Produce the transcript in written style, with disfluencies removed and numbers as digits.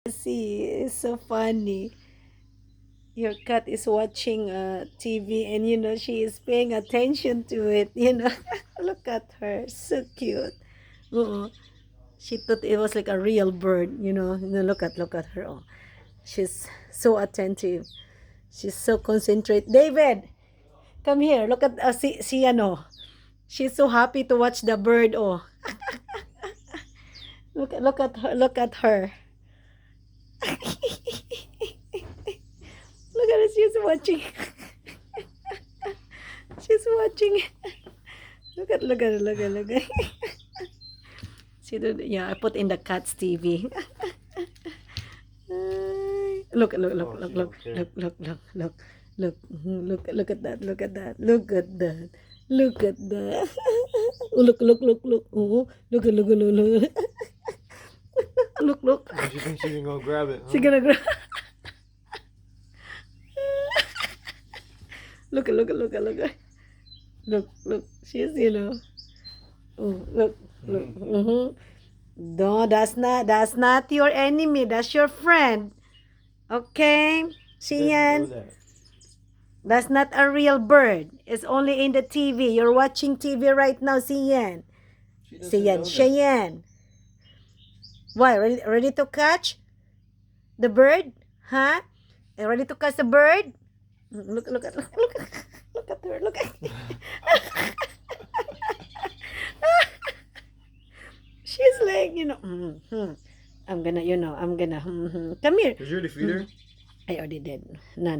See, it's so funny. Your cat is watching TV and she is paying attention to it. Look at her, so cute. Oo. She thought it was like a real bird. Look at her. Oh, she's so attentive. She's so concentrated. David, come here. Look at si ano. She's so happy to watch the bird. Oh, look at her. Look at her. Look at her. She's watching. She's watching. Look at. Yeah, I put in the cat's TV. Look at that. Look at that. Look at that. Look at that. Oh, look. Oh, look. Look. She thinks she can go grab it. Huh? She's gonna grab. Look. Look. She's. Oh, look. Mm-hmm. No, that's not your enemy. That's your friend. Okay, Sian. That's not a real bird. It's only in the TV. You're watching TV right now, Sian. Cheyenne. Why? Ready to catch the bird? Huh? Ready to catch the bird? Look at her. Look at. She's like, I'm gonna. Come here. Did you already feed her? I already did. No.